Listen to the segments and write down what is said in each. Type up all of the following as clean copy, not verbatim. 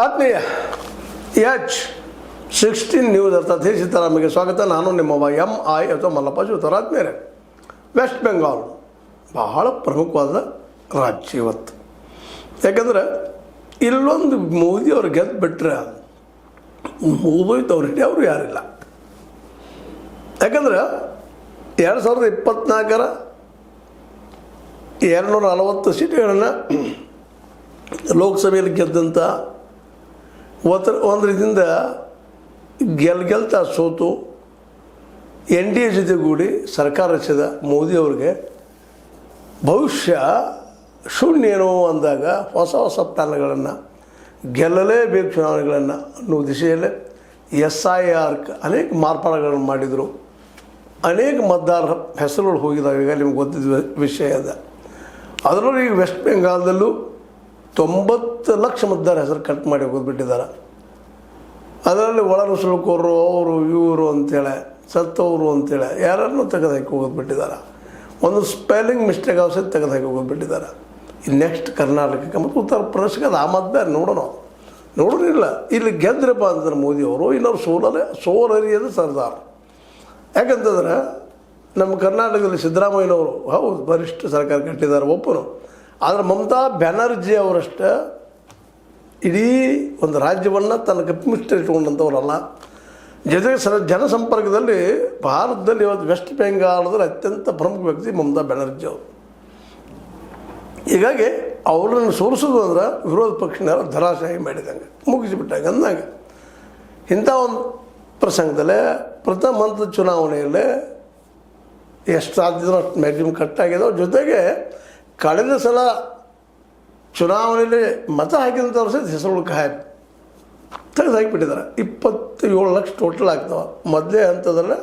ಆತ್ಮೀಯ H16 news ಅರ್ಥಾತ್ ಸಿದ್ದರಾಮಯ್ಯಗೆ ಸ್ವಾಗತ. ನಾನು ನಿಮ್ಮವ MI ಅಥವಾ ಮಲ್ಲಪ್ಪ ಜೋತರ. ಆತ್ಮೀಯರೇ, ವೆಸ್ಟ್ ಬೆಂಗಾಲ್ ಬಹಳ ಪ್ರಮುಖವಾದ ರಾಜ್ಯ ಇವತ್ತು. ಯಾಕಂದ್ರೆ ಇಲ್ಲೊಂದು ಮೋದಿ ಅವ್ರು ಗೆದ್ದು ಬಿಟ್ಟರೆ ಮುಗಿದೋಯ್ತು ಅವ್ರ ಅವರು ಯಾರಿಲ್ಲ. ಯಾಕಂದ್ರೆ 2024ರ 240 ಸೀಟುಗಳನ್ನು ಲೋಕಸಭೆಯಲ್ಲಿ ಗೆದ್ದಂಥ ಒಂದು ರೀತಿಯಿಂದ ಗೆಲ್ತಾ ಸೋತು NDA ಜೊತೆಗೂಡಿ ಸರ್ಕಾರ ರಚಿಸಿದ ಮೋದಿ ಅವ್ರಿಗೆ ಭವಿಷ್ಯ ಶೂನ್ಯನೋ ಅಂದಾಗ ಹೊಸ ಪ್ಲಾನ್ಗಳನ್ನು ಗೆಲ್ಲಲೇಬೇಕು ಚುನಾವಣೆಗಳನ್ನು ಅನ್ನೋ ದಿಶೆಯಲ್ಲೇ SIR ಅನೇಕ ಮಾರ್ಪಾಡುಗಳನ್ನು ಮಾಡಿದರು. ಅನೇಕ ಮತದಾರರ ಹೆಸರುಗಳು ಹೋಗಿದ್ದಾವೆ. ಈಗ ನಿಮ್ಗೆ ಗೊತ್ತಿದ್ದ ವಿಷಯ ಅದ. ಅದರಲ್ಲೂ ಈಗ ವೆಸ್ಟ್ ಬೆಂಗಾಲ್ದಲ್ಲೂ 90 ಲಕ್ಷ ಮತದಾರ ಹೆಸರು ಕಟ್ ಮಾಡಿ ಹೋಗ್ಬಿಟ್ಟಿದ್ದಾರೆ. ಅದರಲ್ಲಿ ಒಳನುಸುಳುಕೋರು ಅವರು ಇವರು ಅಂತೇಳಿ ಸತ್ತವರು ಅಂತೇಳಿ ಯಾರನ್ನು ತೆಗೆದುಹಾಕಿ ಹೋಗೋದ್ಬಿಟ್ಟಿದ್ದಾರೆ. ಒಂದು ಸ್ಪೆಲ್ಲಿಂಗ್ ಮಿಸ್ಟೇಕ್ ಔಷಧ ತೆಗೆದುಹಾಕಿ ಹೋಗೋದ್ಬಿಟ್ಟಿದ್ದಾರೆ. ಈ ನೆಕ್ಸ್ಟ್ ಕರ್ನಾಟಕಕ್ಕೆ ಮತ್ತು ಉತ್ತರ ಪ್ರದೇಶಕ್ಕೆ ಅದು ಆ ಮತದಾರ ನೋಡೋಣಿಲ್ಲ. ಇಲ್ಲಿ ಗೆದ್ರಪ್ಪ ಅಂತಂದ್ರೆ ಮೋದಿ ಅವರು ಇನ್ನೊರು ಸೋಲರಿಯದು ಸರ್ದಾರ್. ಯಾಕಂತಂದ್ರೆ ನಮ್ಮ ಕರ್ನಾಟಕದಲ್ಲಿ ಸಿದ್ದರಾಮಯ್ಯನವರು ಹೌದು ಬಲಿಷ್ಠ ಸರ್ಕಾರ ಕಟ್ಟಿದ್ದಾರೆ ಒಪ್ಪನು. ಆದರೆ ಮಮತಾ ಬ್ಯಾನರ್ಜಿ ಅವರಷ್ಟೇ ಇಡೀ ಒಂದು ರಾಜ್ಯವನ್ನು ತನ್ನ ಕಪ್ಪಿಮಿಷ್ಟ ಇಟ್ಕೊಂಡಂಥವ್ರಲ್ಲ. ಜೊತೆಗೆ ಜನಸಂಪರ್ಕದಲ್ಲಿ ಭಾರತದಲ್ಲಿ ಇವತ್ತು ವೆಸ್ಟ್ ಬೆಂಗಾಲದಲ್ಲಿ ಅತ್ಯಂತ ಪ್ರಮುಖ ವ್ಯಕ್ತಿ ಮಮತಾ ಬ್ಯಾನರ್ಜಿ ಅವರು. ಹೀಗಾಗಿ ಅವರನ್ನು ಸೋಲಿಸೋದು ಅಂದ್ರೆ ವಿರೋಧ ಪಕ್ಷನ ಧರಾಶಾಹಿ ಮಾಡಿದಂಗೆ ಮುಗಿಸಿಬಿಟ್ಟಾಗ ಅಂದಾಗ ಇಂಥ ಒಂದು ಪ್ರಸಂಗದಲ್ಲೇ ಪ್ರಥಮ ಹಂತದ ಚುನಾವಣೆಯಲ್ಲೇ ಎಷ್ಟು ಸಾಧ್ಯದೋ ಅಷ್ಟು ಮ್ಯಾಕ್ಸಿಮಮ್ ಕಟ್ಟಾಗಿದೆ. ಜೊತೆಗೆ ಕಳೆದ ಸಲ ಚುನಾವಣೆಯಲ್ಲಿ ಮತ ಹಾಕಿದಂಥವ್ರು ಸಹಿತ ಹೆಸರುಗಳು ತೆಗೆದು ಹಾಕಿಬಿಟ್ಟಿದ್ದಾರೆ. 27 ಲಕ್ಷ ಟೋಟಲ್ ಆಗ್ತಾವೆ. ಮೊದಲೇ ಹಂತದಲ್ಲೇ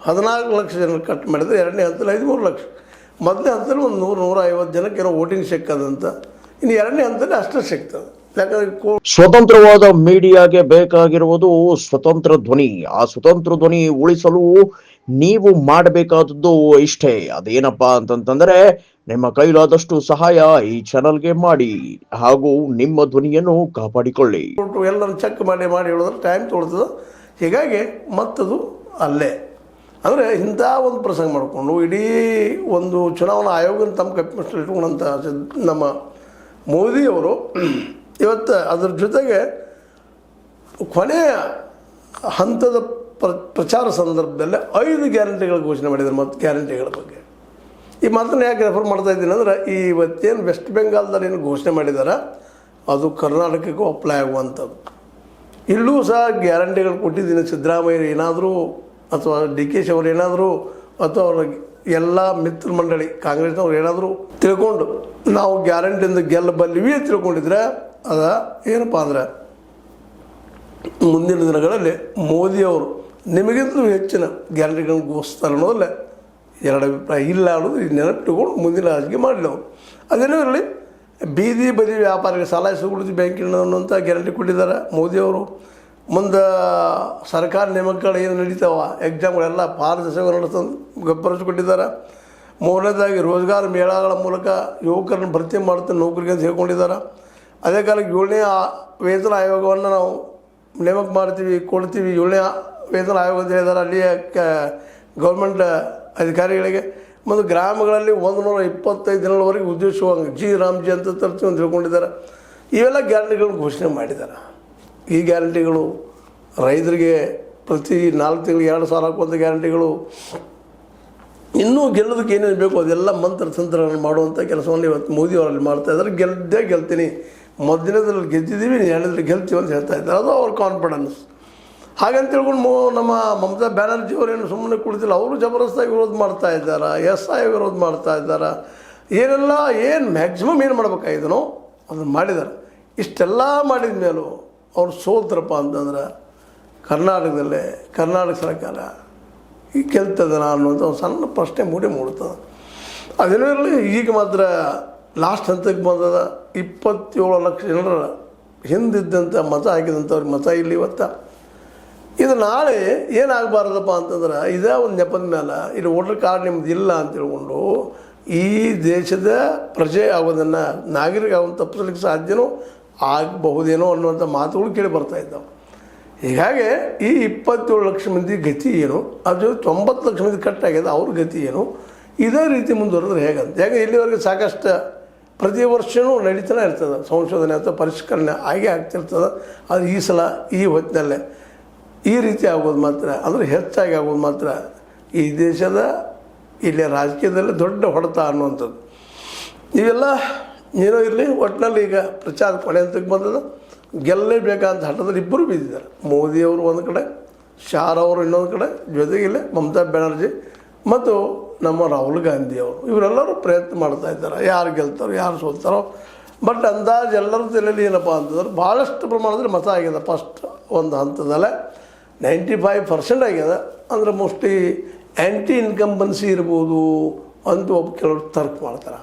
14 ಲಕ್ಷ ಜನ ಕಟ್ ಮಾಡಿದರೆ ಎರಡನೇ ಹಂತದಲ್ಲಿ 13 ಲಕ್ಷ. ಮೊದಲನೇ ಹಂತದಲ್ಲಿ ಒಂದು 100-150 ಜನಕ್ಕೆ ಏನೋ ವೋಟಿಂಗ್ ಸಿಕ್ಕದಂತ. ಇನ್ನು ಎರಡನೇ ಹಂತದಲ್ಲಿ ಅಷ್ಟೇ ಸಿಗ್ತದೆ. ಯಾಕಂದರೆ ಸ್ವತಂತ್ರವಾದ ಮೀಡಿಯಾಗೆ ಬೇಕಾಗಿರುವುದು ಸ್ವತಂತ್ರ ಧ್ವನಿ. ಆ ಸ್ವತಂತ್ರ ಧ್ವನಿ ಉಳಿಸಲು ನೀವು ಮಾಡಬೇಕಾದದ್ದು ಇಷ್ಟೇ. ಅದೇನಪ್ಪಾ ಅಂತಂತಂದ್ರೆ ನಿಮ್ಮ ಕೈಲಾದಷ್ಟು ಸಹಾಯ ಈ ಚಾನಲ್ಗೆ ಮಾಡಿ ಹಾಗೂ ನಿಮ್ಮ ಧ್ವನಿಯನ್ನು ಕಾಪಾಡಿಕೊಳ್ಳಿ. ಎಲ್ಲರೂ ಚೆಕ್ ಮಾಡಿ ಹೇಳಿದ್ರೆ ಟೈಮ್ ತೊಗೊಳ್ತದೆ. ಹೀಗಾಗಿ ಮತ್ತದು ಅಲ್ಲೇ ಅಂದರೆ ಇಂಥ ಒಂದು ಪ್ರಸಂಗ ಮಾಡಿಕೊಂಡು ಇಡೀ ಒಂದು ಚುನಾವಣಾ ಆಯೋಗನ ತಮ್ಮ ಕಪ್ಪಿಮಿಸ್ಟಲ್ಲಿ ಇಟ್ಕೊಂಡಂಥ ನಮ್ಮ ಮೋದಿಯವರು ಇವತ್ತು ಅದರ ಜೊತೆಗೆ ಕೊನೆಯ ಹಂತದ ಪ್ರಚಾರ ಸಂದರ್ಭದಲ್ಲೇ 5 ಗ್ಯಾರಂಟಿಗಳ ಘೋಷಣೆ ಮಾಡಿದ್ದಾರೆ. ಮತ್ತು ಗ್ಯಾರಂಟಿಗಳ ಬಗ್ಗೆ ಈ ಮಾತನ್ನು ಯಾಕೆ ರೆಫರ್ ಮಾಡ್ತಾ ಇದ್ದೀನಿ ಅಂದರೆ ಇವತ್ತೇನು ವೆಸ್ಟ್ ಬೆಂಗಾಲ್ದಲ್ಲಿ ಏನು ಘೋಷಣೆ ಮಾಡಿದ್ದಾರೆ ಅದು ಕರ್ನಾಟಕಕ್ಕೂ ಅಪ್ಲೈ ಆಗುವಂಥದ್ದು. ಇಲ್ಲೂ ಸಹ ಗ್ಯಾರಂಟಿಗಳು ಕೊಟ್ಟಿದ್ದೀನಿ. ಸಿದ್ದರಾಮಯ್ಯ ಏನಾದರೂ ಅಥವಾ DK ಅವರು ಏನಾದರೂ ಅಥವಾ ಅವ್ರ ಎಲ್ಲ ಮಿತ್ರ ಮಂಡಳಿ ಕಾಂಗ್ರೆಸ್ನವ್ರು ಏನಾದರೂ ತಿಳ್ಕೊಂಡು ನಾವು ಗ್ಯಾರಂಟಿಯಿಂದ ಗೆಲ್ಲಬಲ್ಲಿವಿ ತಿಳ್ಕೊಂಡಿದ್ರೆ ಅದ ಏನಪ್ಪ ಅಂದ್ರೆ ಮುಂದಿನ ದಿನಗಳಲ್ಲಿ ಮೋದಿಯವರು ನಿಮಗಿಂತಲೂ ಹೆಚ್ಚಿನ ಗ್ಯಾರಂಟಿಗಳನ್ನು ಘೋಷಿಸ್ತಾರೆ ಅನ್ನೋದಲ್ಲೇ ಎರಡು ಅಭಿಪ್ರಾಯ ಇಲ್ಲ ಅನ್ನೋದು ನೆನಪಿಟ್ಕೊಂಡು ಮುಂದಿನ ರಾಜಕೀಯ ಮಾಡಲಿ ಅವರು. ಅದೇನೋ ಇರಲಿ, ಬೀದಿ ಬದಿ ವ್ಯಾಪಾರಿಗೆ ಸಾಲ ಸುಗುಳಿಸಿ ಬ್ಯಾಂಕಿನ ಅನ್ನುವಂಥ ಗ್ಯಾರಂಟಿ ಕೊಟ್ಟಿದ್ದಾರೆ ಮೋದಿಯವರು. ಮುಂದೆ ಸರ್ಕಾರ ನೇಮಕಗಳು ಏನು ನಡೀತಾವ ಎಕ್ಸಾಮ್ಗಳೆಲ್ಲ ಪಾರದರ್ಶಕ ನಡೆಸೋ ಕೊಟ್ಟಿದ್ದಾರೆ. ಮೂರನೇದಾಗಿ ರೋಜ್ಗಾರ್ ಮೇಳಗಳ ಮೂಲಕ ಯುವಕರನ್ನು ಭರ್ತಿ ಮಾಡ್ತಾರೆ ನೌಕರಿಗೆ ಅಂತ ಹೇಳ್ಕೊಂಡಿದ್ದಾರೆ. ಅದೇ ಕಾಲಕ್ಕೆ 7ನೇ ವೇತನ ಆಯೋಗವನ್ನು ನಾವು ನೇಮಕ ಕೊಡ್ತೀವಿ 7ನೇ ವೇತನ ಆಯೋಗ ಅಂತ ಹೇಳಿದ್ದಾರೆ. ಅಲ್ಲಿಯ ಗೌರ್ಮೆಂಟ್ ಅಧಿಕಾರಿಗಳಿಗೆ ಮತ್ತು ಗ್ರಾಮಗಳಲ್ಲಿ 125 ದಿನಗಳವರೆಗೆ ಉದ್ದೇಶಿಸುವಂಗೆ ರಾಮ್ಜಿ ಅಂತ ತರ್ತೀವಿ ಅಂತ ತಿಳ್ಕೊಂಡಿದ್ದಾರೆ. ಇವೆಲ್ಲ ಗ್ಯಾರಂಟಿಗಳನ್ನು ಘೋಷಣೆ ಮಾಡಿದ್ದಾರೆ. ಈ ಗ್ಯಾರಂಟಿಗಳು ರೈತರಿಗೆ ಪ್ರತಿ 4 ತಿಂಗಳಿಗೆ 2,000 ಹಾಕುವಂಥ ಗ್ಯಾರಂಟಿಗಳು, ಇನ್ನೂ ಗೆಲ್ಲೋದಕ್ಕೆ ಏನೇನು ಬೇಕು ಅದೆಲ್ಲ ತಂತ್ರಗಳನ್ನು ಮಾಡುವಂಥ ಕೆಲಸವನ್ನು ಇವತ್ತು ಮೋದಿ ಅವರಲ್ಲಿ ಮಾಡ್ತಾಯಿದ್ದಾರೆ. ಗೆಲ್ತೀನಿ, ಮೊದಲನೇದ್ರಲ್ಲಿ ಗೆದ್ದಿದ್ದೀವಿ, ಎರಡನೇದ್ರಲ್ಲಿ ಗೆಲ್ತೀವಿ ಅಂತ ಹೇಳ್ತಾ ಇದ್ದಾರೆ. ಅದು ಅವ್ರ ಕಾನ್ಫಿಡೆನ್ಸ್. ಹಾಗಂತ ತಿಳ್ಕೊಂಡು ನಮ್ಮ ಮಮತಾ ಬ್ಯಾನರ್ಜಿ ಅವರೇನು ಸುಮ್ಮನೆ ಕುಳಿತಿಲ್ಲ. ಅವರು ಜಬರ್ದಸ್ತಾಗಿ ವಿರೋಧ ಮಾಡ್ತಾ ಇದ್ದಾರೆ, SI ವಿರೋಧ ಮಾಡ್ತಾ ಇದ್ದಾರೆ. ಏನು ಮ್ಯಾಕ್ಸಿಮಮ್ ಏನು ಮಾಡಬೇಕಾಗಿದನೋ ಅದನ್ನು ಮಾಡಿದ್ದಾರೆ. ಇಷ್ಟೆಲ್ಲ ಮಾಡಿದ ಮೇಲೂ ಅವ್ರು ಸೋಲ್ತಾರಪ್ಪ ಅಂತಂದ್ರೆ ಕರ್ನಾಟಕದಲ್ಲೇ ಕರ್ನಾಟಕ ಸರ್ಕಾರ ಈ ಗೆಲ್ತದನ ಅನ್ನೋಂಥ ಒಂದು ಸಣ್ಣ ಪ್ರಶ್ನೆ ಮೂಡುತ್ತದೆ. ಅದೇನೋ ಇರಲಿ, ಈಗ ಮಾತ್ರ ಲಾಸ್ಟ್ ಹಂತಕ್ಕೆ ಬಂದದ 27 ಲಕ್ಷ ಜನರ ಹಿಂದಿದ್ದಂಥ ಮತ ಹಾಕಿದಂಥವ್ರಿಗೆ ಮತ ಇಲ್ಲಿ ಇವತ್ತು. ಇದು ನಾಳೆ ಏನಾಗಬಾರ್ದಪ್ಪ ಅಂತಂದ್ರೆ ಇದೇ ಒಂದು ನೆಪದ ಮೇಲೆ ಇಲ್ಲಿ ವೋಟರ್ ಕಾರ್ಡ್ ನಿಮ್ದು ಇಲ್ಲ ಅಂತ ತಿಳ್ಕೊಂಡು ಈ ದೇಶದ ಪ್ರಜೆ ಆಗೋದನ್ನು ನಾಗರಿಕ ಆಗೋದನ್ನು ತಪ್ಪಿಸಲಿಕ್ಕೆ ಸಾಧ್ಯನೋ ಆಗಬಹುದೇನೋ ಅನ್ನುವಂಥ ಮಾತುಗಳು ಕೇಳಿ ಬರ್ತಾ ಇದ್ದಾವೆ. ಹೀಗಾಗಿ ಈ 27 ಲಕ್ಷ ಮಂದಿ ಗತಿ ಏನು, ಅದು 90 ಲಕ್ಷ ಮಂದಿ ಕಟ್ಟಾಗಿದೆ, ಅವ್ರ ಗತಿ ಏನು, ಇದೇ ರೀತಿ ಮುಂದುವರೆದ್ರೆ ಹೇಗಂತ. ಯಾಕೆ ಇಲ್ಲಿವರೆಗೆ ಸಾಕಷ್ಟು ಪ್ರತಿ ವರ್ಷವೂ ನಡೀತಾನೆ ಇರ್ತದೆ, ಸಂಶೋಧನೆ ಅಥವಾ ಪರಿಷ್ಕರಣೆ ಆಗೇ ಆಗ್ತಿರ್ತದೆ. ಅದು ಈ ಸಲ ಈ ಹೊತ್ತಿನಲ್ಲೇ ಈ ರೀತಿ ಆಗೋದು ಮಾತ್ರ, ಅಂದರೆ ಹೆಚ್ಚಾಗಿ ಆಗೋದು ಮಾತ್ರ ಈ ದೇಶದ ಇಲ್ಲಿ ರಾಜಕೀಯದಲ್ಲಿ ದೊಡ್ಡ ಹೊಡೆತ ಅನ್ನುವಂಥದ್ದು. ಇವೆಲ್ಲ ಏನೋ ಇರಲಿ, ಒಟ್ಟಿನಲ್ಲಿ ಈಗ ಪ್ರಚಾರ ಕೊನೆ ಹಂತಕ್ಕೆ ಬಂದದ. ಗೆಲ್ಲಲೇಬೇಕಂತ ಹಠದಲ್ಲಿ ಇಬ್ಬರು ಬಿದ್ದಿದ್ದಾರೆ. ಮೋದಿಯವರು ಒಂದು ಕಡೆ, ಶಾ ಅವರು ಇನ್ನೊಂದು ಕಡೆ, ಜೊತೆಗಿಲ್ಲೇ ಮಮತಾ ಬ್ಯಾನರ್ಜಿ ಮತ್ತು ನಮ್ಮ ರಾಹುಲ್ ಗಾಂಧಿಯವರು, ಇವರೆಲ್ಲರೂ ಪ್ರಯತ್ನ ಮಾಡ್ತಾ ಇದ್ದಾರೆ. ಯಾರು ಗೆಲ್ತಾರೋ ಯಾರು ಸೋಲ್ತಾರೋ. ಬಟ್ ಅಂದಾಜು ಎಲ್ಲರ ತಲೆಯಲ್ಲಿ ಏನಪ್ಪ ಅಂತಂದ್ರೆ ಭಾಳಷ್ಟು ಪ್ರಮಾಣದಲ್ಲಿ ಮತ ಆಗಿದೆ. ಫಸ್ಟ್ ಒಂದು ಹಂತದಲ್ಲೇ 95% ಆಗಿದೆ. ಅಂದರೆ ಮೋಸ್ಟ್ಲಿ ಆ್ಯಂಟಿ ಇನ್ಕಂಬನ್ಸಿ ಇರ್ಬೋದು ಅಂತ ಕೆಲವರು ತರ್ಕ ಮಾಡ್ತಾರೆ.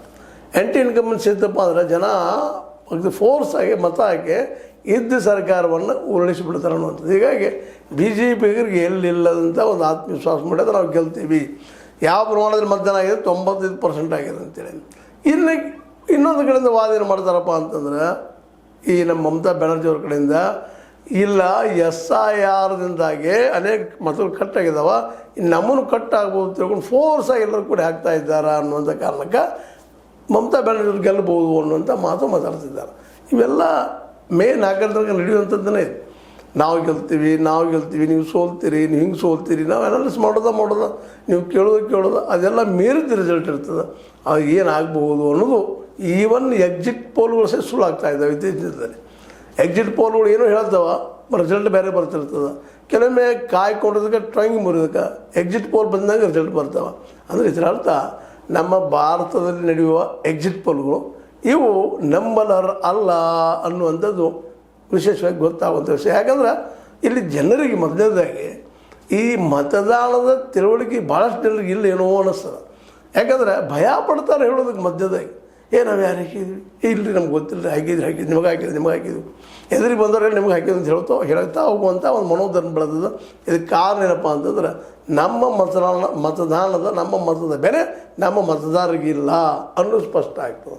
ಆ್ಯಂಟಿ ಇನ್ಕಂಬನ್ಸಿ ಇದ್ದಪ್ಪ ಅಂದರೆ ಜನ ಫೋರ್ಸ್ ಆಗಿ ಮತ ಹಾಕಿ ಇದ್ದ ಸರ್ಕಾರವನ್ನು ಉರುಳಿಸಿಬಿಡ್ತಾರೆ ಅನ್ನುವಂಥದ್ದು. ಹೀಗಾಗಿ BJPಗರಿಗೆ ಎಲ್ಲಿಲ್ಲದಂಥ ಒಂದು ಆತ್ಮವಿಶ್ವಾಸ ಮಾಡಿದ್ರೆ ನಾವು ಗೆಲ್ತೀವಿ. ಯಾವ ಪ್ರಮಾಣದಲ್ಲಿ ಮತದಾನ ಆಗಿದೆ, 95% ಆಗಿದೆ ಅಂತೇಳಿ. ಇನ್ನೊಂದು ಕಡೆಯಿಂದ ವಾದ ಏನು ಮಾಡ್ತಾರಪ್ಪ ಅಂತಂದ್ರೆ, ಈ ನಮ್ಮ ಮಮತಾ ಬ್ಯಾನರ್ಜಿ ಅವ್ರ ಕಡೆಯಿಂದ ಇಲ್ಲ SIRದಿಂದಾಗಿ ಅನೇಕ ಮತಗಳು ಕಟ್ಟಾಗಿದ್ದಾವ, ನಮ್ಮನ್ನು ಕಟ್ಟಾಗ್ಬೋದು ತಿಳ್ಕೊಂಡು ಫೋರ್ಸ್ ಆಗಿ ಎಲ್ಲರೂ ಕೂಡ ಹಾಕ್ತಾ ಇದ್ದಾರೆ ಅನ್ನುವಂಥ ಕಾರಣಕ್ಕೆ ಮಮತಾ ಬ್ಯಾನರ್ಜಿ ಅವ್ರು ಗೆಲ್ಲಬಹುದು ಅನ್ನುವಂಥ ಮಾತು ಮಾತಾಡ್ತಿದ್ದಾರೆ. ಇವೆಲ್ಲ ಮೇನ್ ಆಕರ್ಷಣೆ ನಡೆಯುವಂಥದ್ದನ್ನೇ ಇದು. ನಾವು ಗೆಲ್ತೀವಿ ನೀವು ಸೋಲ್ತೀರಿ, ನೀವು ಹಿಂಗೆ ಸೋಲ್ತೀರಿ, ನಾವು ಅನಾಲಿಸ್ ಮಾಡೋದ ನೀವು ಕೇಳೋದು ಅದೆಲ್ಲ ಮೀರಿದ ರಿಸಲ್ಟ್ ಇರ್ತದೆ. ಅದು ಏನಾಗಬಹುದು ಅನ್ನೋದು ಈವನ್ ಎಕ್ಸಿಟ್ ಪೋಲ್ಗಳು ಸಹ ಸುಳ್ಳು ಆಗ್ತಾ ಇದ್ದಾವೆ ಇತ್ತೀಚಿನಲ್ಲಿ. ಎಕ್ಸಿಟ್ ಪೋಲ್ಗಳು ಏನೋ ಹೇಳ್ತಾವ, ರಿಸಲ್ಟ್ ಬೇರೆ ಬರ್ತಿರ್ತದೆ. ಕೆಲವೊಮ್ಮೆ ಕಾಯ್ಕೊಂಡಿದ್ದಕ್ಕೆ ಟ್ರೈಂಗ್ ಮುರಿದಕ್ಕೆ ಎಕ್ಸಿಟ್ ಪೋಲ್ ಬಂದಾಗ ರಿಸಲ್ಟ್ ಬರ್ತಾವೆ. ಅಂದರೆ ಇದರ ಅರ್ಥ ನಮ್ಮ ಭಾರತದಲ್ಲಿ ನಡೆಯುವ ಎಕ್ಸಿಟ್ ಪೋಲ್ಗಳು ಇವು ನಂಬಲರ್ ಅಲ್ಲ ಅನ್ನುವಂಥದ್ದು ವಿಶೇಷವಾಗಿ ಗೊತ್ತಾಗುವಂಥ ವಿಷಯ. ಯಾಕಂದ್ರೆ ಇಲ್ಲಿ ಜನರಿಗೆ ಮೊದಲನೇದಾಗಿ ಈ ಮತದಾನದ ತಿಳುವಳಿಕೆ ಭಾಳಷ್ಟು ಜನರಿಗೆ ಇಲ್ಲ ಏನೋ ಅನ್ನಿಸ್ತದೆ. ಯಾಕಂದ್ರೆ ಭಯ ಪಡ್ತಾರೆ ಹೇಳೋದಕ್ಕೆ ಮಧ್ಯದಾಗಿ. ನಾವು ಯಾರು ಹಾಕಿದ್ವಿ, ಇಲ್ಲರಿ ನಮ್ಗೆ ಗೊತ್ತಿಲ್ಲ, ಹಾಕಿದ್ವಿ ನಿಮಗೆ ಹಾಕಿದ್ವಿ ಎದುರಿಗೆ ಬಂದವ್ರೆ ನಿಮ್ಗೆ ಹಾಕಿದ್ರು ಅಂತ ಹೇಳ್ತಾ ಹೋಗುವಂಥ ಒಂದು ಮನೋಧರ್ಮ ಬೆಳೆದದ. ಇದಕ್ಕೆ ಕಾರಣ ಏನಪ್ಪ ಅಂತಂದ್ರೆ ನಮ್ಮ ಮತದಾನದ ನಮ್ಮ ಮತದ ಬೆಲೆ ನಮ್ಮ ಮತದಾರರಿಗಿಲ್ಲ ಅನ್ನೋದು ಸ್ಪಷ್ಟ ಆಗ್ತದೆ.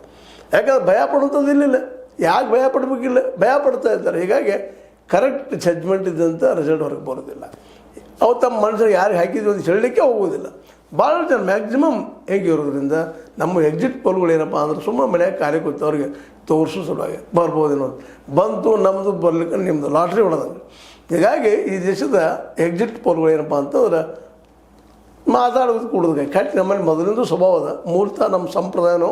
ಯಾಕಂದ್ರೆ ಭಯ ಪಡುವಂಥದ್ದು ಇಲ್ಲಿಲ್ಲ. ಯಾಕೆ ಭಯ ಪಡಬೇಕಿಲ್ಲ, ಭಯ ಪಡ್ತಾ ಇದ್ದಾರೆ. ಹೀಗಾಗಿ ಕರೆಕ್ಟ್ ಜಡ್ಜ್ಮೆಂಟ್ ಇದ್ದಂಥ ರಿಸಲ್ಟ್ ಹೊರಗೆ ಬರೋದಿಲ್ಲ. ಅವು ತಮ್ಮ ಮನುಷ್ಯರಿಗೆ ಯಾರಿಗೆ ಹಾಕಿದ್ವಿ ಅಂತ ಹೇಳಲಿಕ್ಕೆ ಹೋಗೋದಿಲ್ಲ. ಭಾಳ ಜನ ಮ್ಯಾಕ್ಸಿಮಮ್ ಹೇಗೆ ಇರೋದ್ರಿಂದ ನಮ್ಮ ಎಕ್ಸಿಟ್ ಪೋಲ್ಗಳು ಏನಪ್ಪ ಅಂದ್ರೆ ಸುಮ್ಮನೆ ಮನೆಯಾಗ ಕಾರ್ಯಕರ್ತವ್ರಿಗೆ ತೋರಿಸೋ ಸಲುವಾಗಿ ಬರ್ಬೋದೇನೋ ಬಂತು, ನಮ್ಮದು ಬರ್ಲಿಕ್ಕೆ ನಿಮ್ಮದು ಲಾಟ್ರಿ ಹೊಡೆದಂಗೆ. ಹೀಗಾಗಿ ಈ ದೇಶದ ಎಕ್ಸಿಟ್ ಪೋಲ್ಗಳು ಏನಪ್ಪ ಅಂತಂದ್ರೆ ಮಾತಾಡೋದು ಕೂಡೋದಕ್ಕೆ ಕಟ್ಟಿ ನಮ್ಮಲ್ಲಿ ಮೊದಲಿಂದ ಸ್ವಭಾವ ಅದ. ಮೂಲತಃ ನಮ್ಮ ಸಂಪ್ರದಾಯನೂ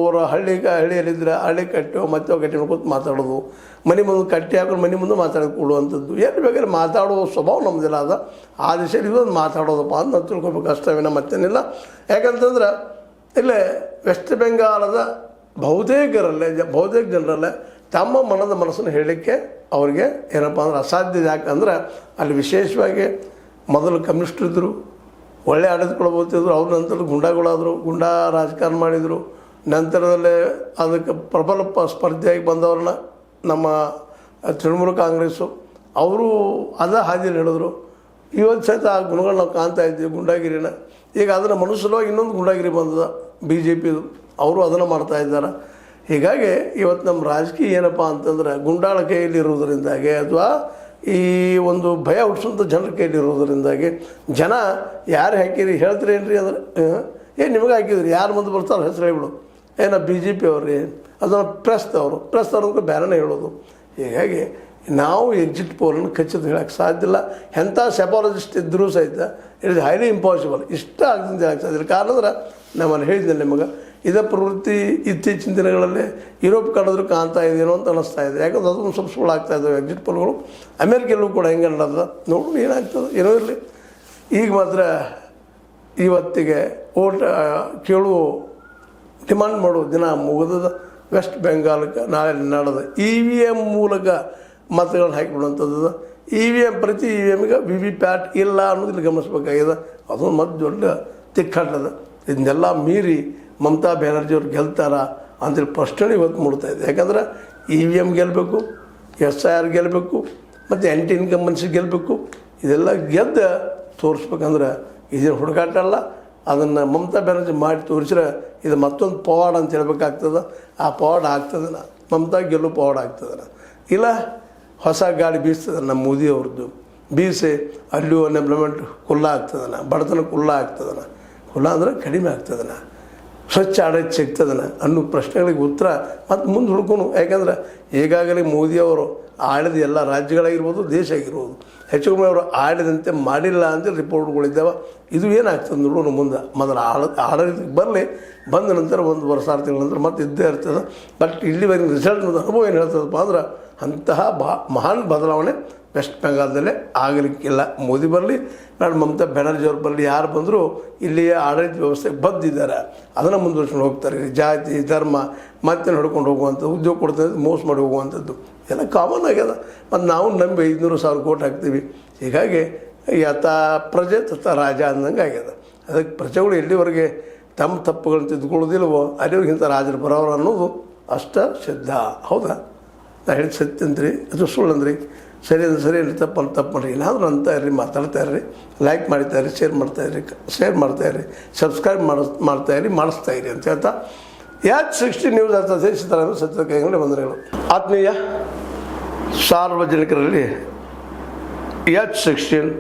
ಊರ ಹಳ್ಳಿಯಲ್ಲಿದ್ದರೆ ಹಳ್ಳಿ ಕಟ್ಟೋ ಮತ್ತೆ ಕಟ್ಟಿ ನೋಡ್ಕೊತ ಮಾತಾಡೋದು, ಮನೆ ಮುಂದೆ ಕಟ್ಟಿ ಹಾಕೊಂಡು ಮನೆ ಮುಂದೆ ಮಾತಾಡೋದು ಕೊಡುವಂಥದ್ದು, ಏನು ಬೇಕಾದ್ರೆ ಮಾತಾಡೋ ಸ್ವಭಾವ ನಮ್ಮದಿಲ್ಲ. ಅದ ಆ ದಿಶೆಯಲ್ಲಿ ಇದೊಂದು ಮಾತಾಡೋದಪ್ಪ ಅಂತ ನಾವು ತಿಳ್ಕೊಬೇಕು ಅಷ್ಟೇನ ಮತ್ತೇನಿಲ್ಲ. ಯಾಕಂತಂದ್ರೆ ಇಲ್ಲೇ ವೆಸ್ಟ್ ಬೆಂಗಾಲದ ಬಹುತೇಕ ಜನರಲ್ಲೇ ತಮ್ಮ ಮನಸ್ಸನ್ನು ಹೇಳಲಿಕ್ಕೆ ಅವ್ರಿಗೆ ಏನಪ್ಪ ಅಂದ್ರೆ ಅಸಾಧ್ಯ. ಯಾಕಂದ್ರೆ ಅಲ್ಲಿ ವಿಶೇಷವಾಗಿ ಮೊದಲು ಕಮ್ಯುನಿಸ್ಟ್ರು ಇದ್ದರು, ಒಳ್ಳೆ ಆಡಳಿತಕೊಳ್ಬೋತಿದ್ರು. ಅವ್ರ ನಂತರ ಗುಂಡಾಗಳಾದರು, ಗುಂಡಾ ರಾಜಕಾರಣ ಮಾಡಿದರು. ನಂತರದಲ್ಲೇ ಅದಕ್ಕೆ ಪ್ರಬಲ ಸ್ಪರ್ಧೆಯಾಗಿ ಬಂದವ್ರನ್ನ ನಮ್ಮ ತೃಣಮೂಲ ಕಾಂಗ್ರೆಸ್ಸು ಅವರು ಹಾದಿಯಲ್ಲಿ ಹೇಳಿದ್ರು. ಇವತ್ತು ಸಹಿತ ಆ ಗುಣಗಳು ನಾವು ಕಾಣ್ತಾ ಇದ್ದೀವಿ, ಗುಂಡಾಗಿರಿನ. ಈಗ ಅದನ್ನು ಮನುಷ್ಯವಾಗಿ ಇನ್ನೊಂದು ಗುಂಡಾಗಿರಿ ಬಂದದ BJPದು, ಅವರು ಅದನ್ನು ಮಾಡ್ತಾ ಇದ್ದಾರೆ. ಹೀಗಾಗಿ ಇವತ್ತು ನಮ್ಮ ರಾಜಕೀಯ ಏನಪ್ಪ ಅಂತಂದ್ರೆ ಗುಂಡಾಳ ಕೈಯಲ್ಲಿ ಇರೋದರಿಂದಾಗಿ ಅಥವಾ ಈ ಒಂದು ಭಯ ಹುಟ್ಟಿಸುವಂಥ ಜನರ ಕೈಯಲ್ಲಿ ಇರೋದರಿಂದಾಗಿ ಜನ ಯಾರು ಹಾಕಿರಿ ಹೇಳ್ತೀರಿ ಏನ್ರಿ ಅಂದ್ರೆ ನಿಮಗೆ ಹಾಕಿದ್ರಿ ಯಾರು ಮುಂದೆ ಬರ್ತಾರೋ ಹೆಸರು ಹೇಳ್ಬಿಡು, BJP ಅವ್ರಿ ಅದನ್ನು ಪ್ರೆಸ್ದವ್ರಿಗೆ ಬೇರೆನೇ ಹೇಳೋದು. ಹೀಗಾಗಿ ನಾವು ಎಕ್ಸಿಟ್ ಪೋಲನ್ನು ಖಚಿತ ಹೇಳೋಕ್ಕೆ ಸಾಧ್ಯ ಇಲ್ಲ. ಎಂಥ ಸೆಪಾಲಜಿಸ್ಟ್ ಇದ್ದರೂ ಸಹಿತ ಇಟ್ ಇಸ್ ಹೈಲಿ ಇಂಪಾಸಿಬಲ್. ಇಷ್ಟ ಆಗ್ತದೆ ಹೇಳಕ್ಕೆ ಸಾಧ್ಯ ಇಲ್ಲ. ಕಾರಣ ಅಂದ್ರೆ ನಮ್ಮಲ್ಲಿ ಹೇಳಿದ್ದೆ ನಿಮಗೆ, ಇದೇ ಪ್ರವೃತ್ತಿ ಇತ್ತೀಚಿನ ದಿನಗಳಲ್ಲಿ ಯುರೋಪ್ ಕಳೆದ್ರೂ ಕಾಣ್ತಾ ಇದೆಯೋ ಅಂತ ಅನ್ನಿಸ್ತಾ ಇದೆ. ಯಾಕಂದ್ರೆ ಅದೊಂದು ಸ್ವಲ್ಪ ಸುಳ್ಳು ಆಗ್ತಾ ಇದ್ದಾವೆ ಎಕ್ಸಿಟ್ ಪೋಲ್ಗಳು. ಅಮೇರಿಕೆಯಲ್ಲೂ ಕೂಡ ಹೆಂಗೆ ನಡೆದ ನೋಡು, ಏನಾಗ್ತದೆ ಏನೋ ಇರಲಿ. ಈಗ ಮಾತ್ರ ಇವತ್ತಿಗೆ ಓಟ್ ಕೇಳುವ ಡಿಮಾಂಡ್ ಮಾಡೋ ದಿನ ಮುಗಿದ. ವೆಸ್ಟ್ ಬೆಂಗಾಲಕ್ಕೆ ನಾಳೆ ನಡೆದ EVM ಮೂಲಕ ಮತಗಳನ್ನ ಹಾಕಿಬಿಡುವಂಥದ್ದು. ಪ್ರತಿ EVMಗೆ VVPAT ಇಲ್ಲ ಅನ್ನೋದು ಇಲ್ಲಿ ಗಮನಿಸ್ಬೇಕಾಗಿದೆ. ಅದೊಂದು ಮತ್ತೆ ದೊಡ್ಡ ತಿಕ್ಕಾಟದ. ಇದನ್ನೆಲ್ಲ ಮೀರಿ ಮಮತಾ ಬ್ಯಾನರ್ಜಿ ಅವ್ರು ಗೆಲ್ತಾರ ಅಂತೇಳಿ ಪ್ರಶ್ನೆ ಇವತ್ತು ಮೂಡ್ತಾ ಇದೆ. ಯಾಕಂದ್ರೆ EVM ಗೆಲ್ಲಬೇಕು, SIR ಗೆಲ್ಲಬೇಕು, ಮತ್ತು ಆ್ಯಂಟಿ ಇನ್ಕಂಬನ್ಸಿ ಗೆಲ್ಲಬೇಕು. ಇದೆಲ್ಲ ಗೆದ್ದು ತೋರಿಸ್ಬೇಕಂದ್ರೆ ಇದೇನು ಹುಡುಕಾಟ ಅಲ್ಲ. ಅದನ್ನು ಮಮತಾ ಬ್ಯಾನರ್ಜಿ ಮಾಡಿ ತೋರಿಸಿದ್ರೆ ಇದು ಮತ್ತೊಂದು ಪವಾಡ ಅಂತ ಹೇಳ್ಬೇಕಾಗ್ತದೆ. ಆ ಪವಾಡ ಆಗ್ತದೆ. ಮಮತಾ ಗೆಲ್ಲು ಪವಾಡ ಆಗ್ತದನ, ಇಲ್ಲ ಹೊಸ ಗಾಳಿ ಬೀಸ್ತದ ನಮ್ಮ ಮೋದಿಯವ್ರದ್ದು, ಬೀಸಿ ಅಲ್ಲೂ ಅನ್ಎಂಪ್ಲಾಯ್ಮೆಂಟ್ ಕುಲ್ಲ ಆಗ್ತದನ, ಬಡತನ ಕುಲ್ಲ ಆಗ್ತದನ, ಕುಲ್ಲ ಅಂದ್ರೆ ಕಡಿಮೆ ಆಗ್ತದನ, ಸ್ವಚ್ಛ ಆಡಳಿತ ಸಿಗ್ತದನ ಅನ್ನೋ ಪ್ರಶ್ನೆಗಳಿಗೆ ಉತ್ತರ ಮತ್ತು ಮುಂದೆ ಹುಡ್ಕೊನು. ಯಾಕಂದ್ರೆ ಈಗಾಗಲೇ ಮೋದಿಯವರು ಆಳಿದ ಎಲ್ಲ ರಾಜ್ಯಗಳಾಗಿರ್ಬೋದು, ದೇಶ ಆಗಿರ್ಬೋದು, ಹೆಚ್ಚು ಕಮ್ಮಿ ಅವರು ಆಡಿದಂತೆ ಮಾಡಿಲ್ಲ ಅಂತ ರಿಪೋರ್ಟ್ಗಳಿದ್ದಾವೆ. ಇದು ಏನಾಗ್ತದೆ ನೋಡೋಣ ಮುಂದೆ. ಮೊದಲು ಆಡಳಿತಕ್ಕೆ ಬರಲಿ, ಬಂದ ನಂತರ 1 ವರ್ಷ 6 ತಿಂಗಳ ನಂತರ ಮತ್ತೆ ಇದ್ದೇ ಇರ್ತದೆ. ಬಟ್ ಇಲ್ಲಿವರೆಗೆ ರಿಸಲ್ಟ್ ಅನುಭವ ಏನು ಹೇಳ್ತದಪ್ಪ ಅಂದ್ರೆ ಅಂತಹ ಮಹಾನ್ ಬದಲಾವಣೆ ವೆಸ್ಟ್ ಬೆಂಗಾಲ್ದಲ್ಲೇ ಆಗಲಿಕ್ಕಿಲ್ಲ. ಮೋದಿ ಬರಲಿ ಬೇಡ, ಮಮತಾ ಬ್ಯಾನರ್ಜಿ ಅವ್ರು ಬರಲಿ, ಯಾರು ಬಂದರೂ ಇಲ್ಲಿಯ ಆಡಳಿತ ವ್ಯವಸ್ಥೆಗೆ ಬದ್ದಿದ್ದಾರೆ, ಅದನ್ನು ಮುಂದುವರ್ಸ್ಕೊಂಡು ಹೋಗ್ತಾರೆ. ಜಾತಿ ಧರ್ಮ ಮತ್ತೆ ಹೊಡ್ಕೊಂಡು ಹೋಗುವಂಥದ್ದು, ಉದ್ಯೋಗ ಕೊಡ್ತದೆ ಮೋಸ ಮಾಡಿ ಹೋಗುವಂಥದ್ದು ಎಲ್ಲ ಕಾಮನ್ ಆಗ್ಯದ. ಮತ್ತು ನಾವು ನಂಬಿ 500,000 ಕೋಟಿ ಹಾಕ್ತೀವಿ. ಹೀಗಾಗಿ ಯಥ ಪ್ರಜೆ ತಥ ರಾಜ ಅಂದಂಗೆ ಆಗ್ಯದ. ಅದಕ್ಕೆ ಪ್ರಜೆಗಳು ಎಲ್ಲಿವರೆಗೆ ತಮ್ಮ ತಪ್ಪುಗಳನ್ನು ತಿದ್ದುಕೊಳ್ಳೋದಿಲ್ವೋ ಅಲ್ಲಿವರೆಗೆ ಇಂಥ ರಾಜರು ಬರೋರು ಅನ್ನೋದು ಅಷ್ಟ ಸಿದ್ಧ. ಹೌದಾ? ನಾ ಹೇಳಿದ ಸತ್ಯ ಅಂದ್ರಿ ಅದು ಸುಳ್ಳು ಅಂದ್ರಿ, ಸರಿ ಅಂದ್ರೆ ಸರಿ ಇರಲಿ, ತಪ್ಪಲ್ಲಿ ತಪ್ಪು ಮಾಡಿರಿ. ಇಲ್ಲಾಂದ್ರೆ ಅಂತ ಇರ್ರಿ, ಮಾತಾಡ್ತಾ ಇರ್ರಿ, ಲೈಕ್ ಮಾಡ್ತಾಯಿರಿ, ಶೇರ್ ಮಾಡ್ತಾಯಿರಿ, ಸಬ್ಸ್ಕ್ರೈಬ್ ಮಾಡ್ತಾಯಿರಿ, ಮಾಡಿಸ್ತಾಯಿರಿ ಅಂತ ಹೇಳ್ತಾ H16 ನ್ಯೂಸ್ ಅರ್ಥಾತ್ ಸಿದ್ದರಾಮಯ್ಯ ಸತ್ಯದ ಕೈಗೊಂಡು ವಂದನೆಗಳು. ಆತ್ಮೀಯ ಸಾರ್ವಜನಿಕರಲ್ಲಿ H16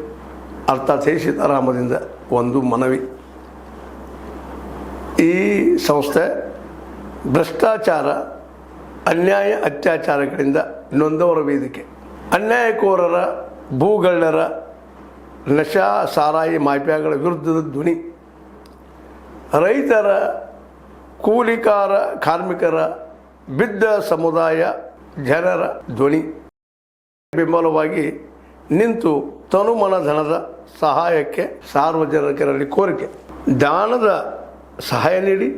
ಅರ್ಥಾತ್ ಸೀತಾರಾಮದಿಂದ ಒಂದು ಮನವಿ. ಈ ಸಂಸ್ಥೆ ಭ್ರಷ್ಟಾಚಾರ, ಅನ್ಯಾಯ, ಅತ್ಯಾಚಾರಗಳಿಂದ ನೊಂದವರ ವೇದಿಕೆ. ಅನ್ಯಾಯಕೋರರ, ಭೂಗಳ್ಳರ, ನಶಾ ಸಾರಾಯಿ ಮಾಫಿಯಾಗಳ ವಿರುದ್ಧದ ಧ್ವನಿ. ರೈತರ, ಕೂಲಿಕಾರ, ಕಾರ್ಮಿಕರ, ಬಿದ್ದ ಸಮುದಾಯ ಜನರ ಧ್ವನಿ. ಬೆಂಬಲವಾಗಿ ನಿಂತು ತನುಮನ ಧನದ ಸಹಾಯಕ್ಕೆ ಸಾರ್ವಜನಿಕರಲ್ಲಿ ಕೋರಿಕೆ. ದಾನದ ಸಹಾಯ ನೀಡಿ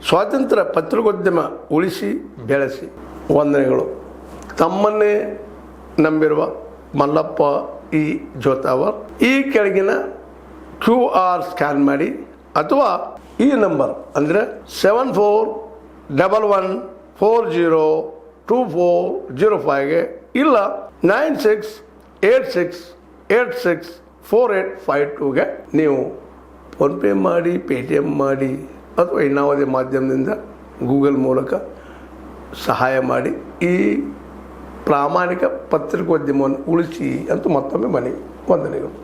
ಸ್ವಾತಂತ್ರ್ಯ ಪತ್ರಿಕೋದ್ಯಮ ಉಳಿಸಿ ಬೆಳೆಸಿ. ವಂದನೆಗಳು. ತಮ್ಮನ್ನೇ ನಂಬಿರುವ ಮಲ್ಲಪ್ಪ ಇ ಜೋತಾವರ್. ಈ ಕೆಳಗಿನ QR ಸ್ಕ್ಯಾನ್ ಮಾಡಿ ಅಥವಾ ಈ ನಂಬರ್ ಅಂದರೆ 7411402405ಗೆ ಇಲ್ಲ 9686864852ಗೆ ನೀವು ಫೋನ್ಪೇ ಮಾಡಿ, ಪೇಟಿಎಮ್ ಮಾಡಿ ಅಥವಾ ಇನ್ನಾವುದೇ ಮಾಧ್ಯಮದಿಂದ ಗೂಗಲ್ ಮೂಲಕ ಸಹಾಯ ಮಾಡಿ ಈ ಪ್ರಾಮಾಣಿಕ ಪತ್ರಿಕೋದ್ಯಮವನ್ನು ಉಳಿಸಿ ಅಂತ ಮತ್ತೊಮ್ಮೆ ಮನವಿ. ವಂದನೆಗಳು.